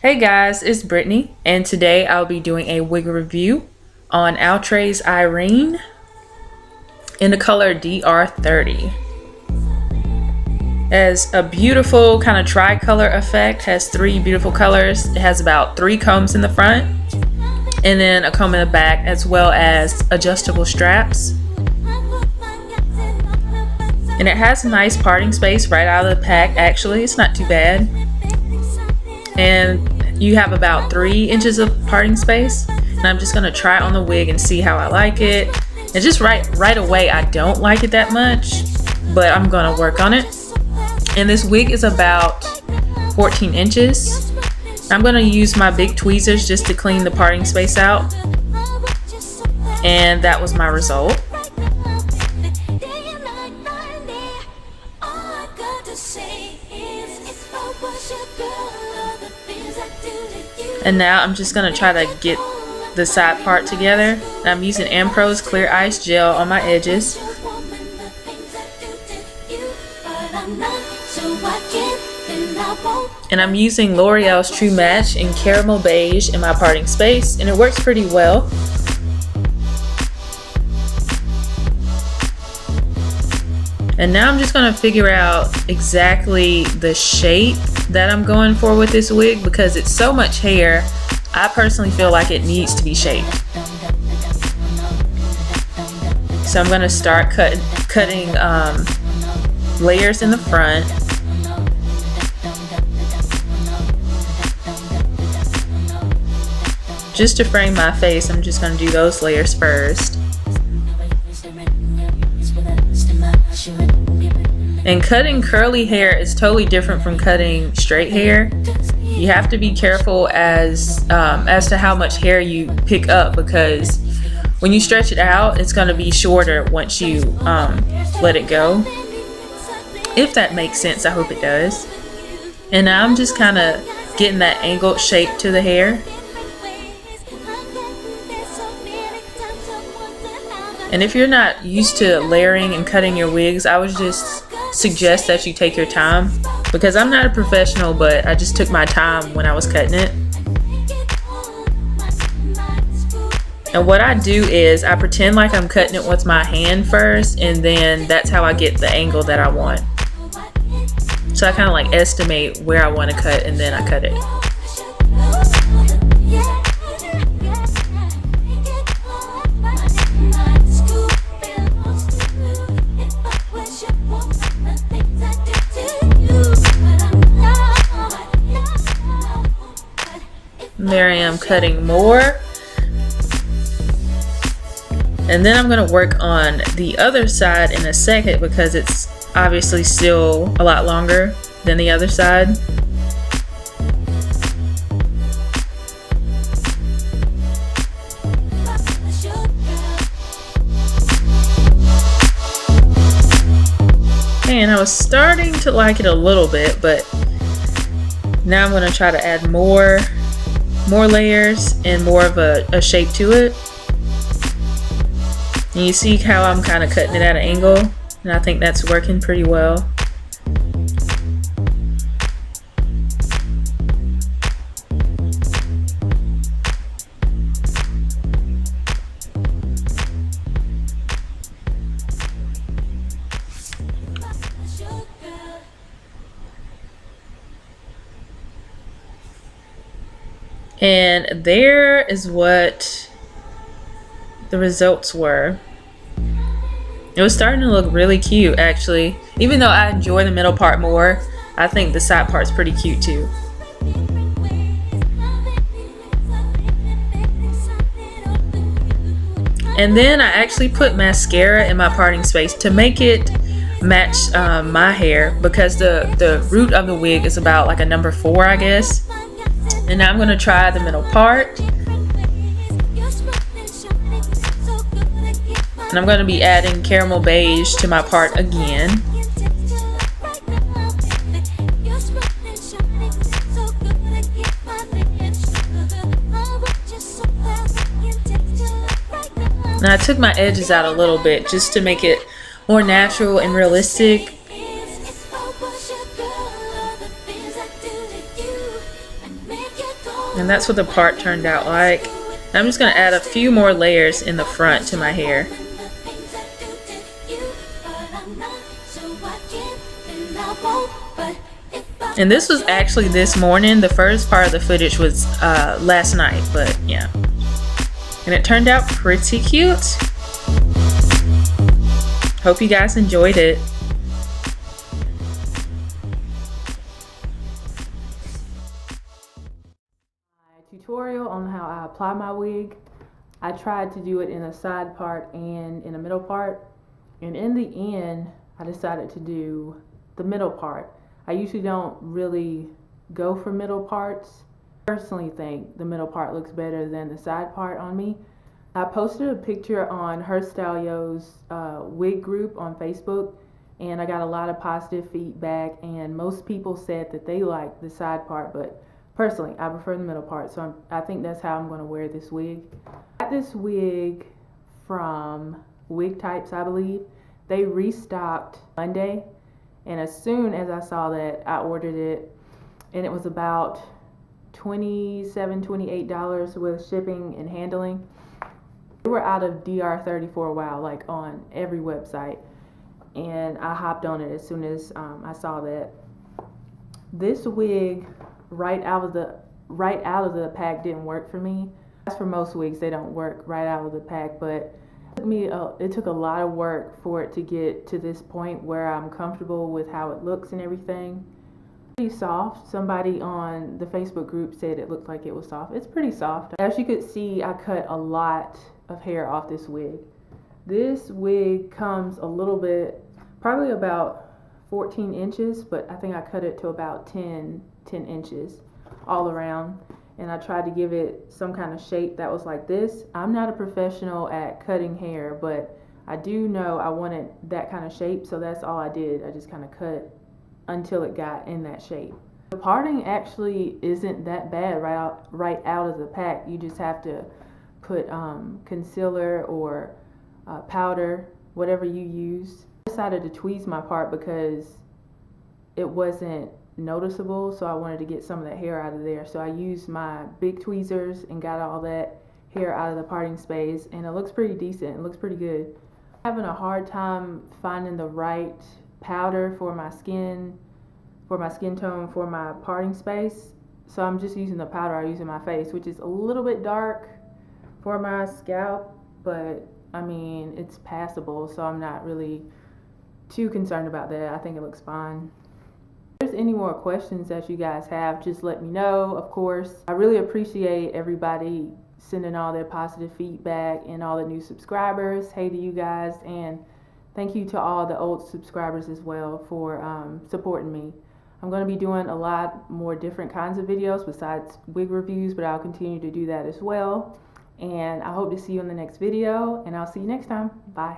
Hey guys, it's Brittany, and today I'll be doing a wig review on Outre Irene in the color DR30. It has a beautiful kind of tri-color effect, has three beautiful colors. It has about 3 combs in the front and then a comb in the back, as well as adjustable straps. And it has a nice parting space right out of the pack. Actually, it's not too bad. And you have about 3 inches of parting space, and I'm just gonna try on the wig and see how I like it. And just right away, I don't like it that much, but I'm gonna work on it. And this wig is about 14 inches. I'm gonna use my big tweezers just to clean the parting space out, and that was my result. And now I'm just gonna try to get the side part together. I'm using Ampro's Clear Ice Gel on my edges. And I'm using L'Oreal's True Match in Caramel Beige in my parting space, and it works pretty well. And now I'm just gonna figure out exactly the shape that I'm going for with this wig, because it's so much hair. I personally feel like it needs to be shaped. So I'm gonna start cutting layers in the front. Just to frame my face, I'm just gonna do those layers first. And cutting curly hair is totally different from cutting straight hair. You have to be careful as to how much hair you pick up, because when you stretch it out, it's going to be shorter once you let it go. If that makes sense, I hope it does. And now I'm just kind of getting that angled shape to the hair. And if you're not used to layering and cutting your wigs, I would just suggest that you take your time, because I'm not a professional, but I just took my time when I was cutting it. And what I do is I pretend like I'm cutting it with my hand first, and then that's how I get the angle that I want. So I kind of like estimate where I want to cut, and then I cut it. There I am cutting more. And then I'm going to work on the other side in a second, because it's obviously still a lot longer than the other side. And I was starting to like it a little bit, but now I'm going to try to add more layers and more of a shape to it. And you see how I'm kind of cutting it at an angle, and I think that's working pretty well. And there is what the results were. It was starting to look really cute, actually. Even though I enjoy the middle part more, I think the side part's pretty cute too. And then I actually put mascara in my parting space to make it match my hair, because the root of the wig is about like a number 4, I guess. And now I'm going to try the middle part. And I'm going to be adding Caramel Beige to my part again. Now I took my edges out a little bit just to make it more natural and realistic. And that's what the part turned out like. I'm just going to add a few more layers in the front to my hair. And this was actually this morning. The first part of the footage was last night, but yeah. And it turned out pretty cute. Hope you guys enjoyed it. Tutorial on how I apply my wig. I tried to do it in a side part and in a middle part, and in the end I decided to do the middle part. I usually don't really go for middle parts. I personally think the middle part looks better than the side part on me. I posted a picture on Her Stylio's wig group on Facebook, and I got a lot of positive feedback, and most people said that they liked the side part, but personally, I prefer the middle part, so I think that's how I'm going to wear this wig. I got this wig from Wig Types, I believe. They restocked Monday, and as soon as I saw that, I ordered it, and it was about $27, $28 with shipping and handling. They were out of DR30 for a while, like on every website, and I hopped on it as soon as I saw that. This wig right out of the pack didn't work for me. As for most wigs, they don't work right out of the pack, but it took a lot of work for it to get to this point where I'm comfortable with how it looks and everything. Pretty soft. Somebody on the Facebook group said it looked like it was soft. It's pretty soft. As you could see, I cut a lot of hair off this wig. This wig comes a little bit, probably about 14 inches, but I think I cut it to about 10 inches all around, and I tried to give it some kind of shape that was like this. I'm not a professional at cutting hair, but I do know I wanted that kind of shape, so that's all I did. I just kind of cut until it got in that shape. The parting actually isn't that bad right out of the pack. You just have to put concealer or powder, whatever you use. I decided to tweeze my part because it wasn't noticeable, so I wanted to get some of that hair out of there. So I used my big tweezers and got all that hair out of the parting space, and it looks pretty decent. It looks pretty good. I'm having a hard time finding the right powder for my skin tone for my parting space, so I'm just using the powder I use in my face, which is a little bit dark for my scalp, but I mean, it's passable, so I'm not really too concerned about that. I think it looks fine. If there's any more questions that you guys have, just let me know. Of course, I really appreciate everybody sending all their positive feedback and all the new subscribers. Hey to you guys, and thank you to all the old subscribers as well for supporting me. I'm going to be doing a lot more different kinds of videos besides wig reviews, but I'll continue to do that as well. And I hope to see you in the next video, and I'll see you next time. Bye.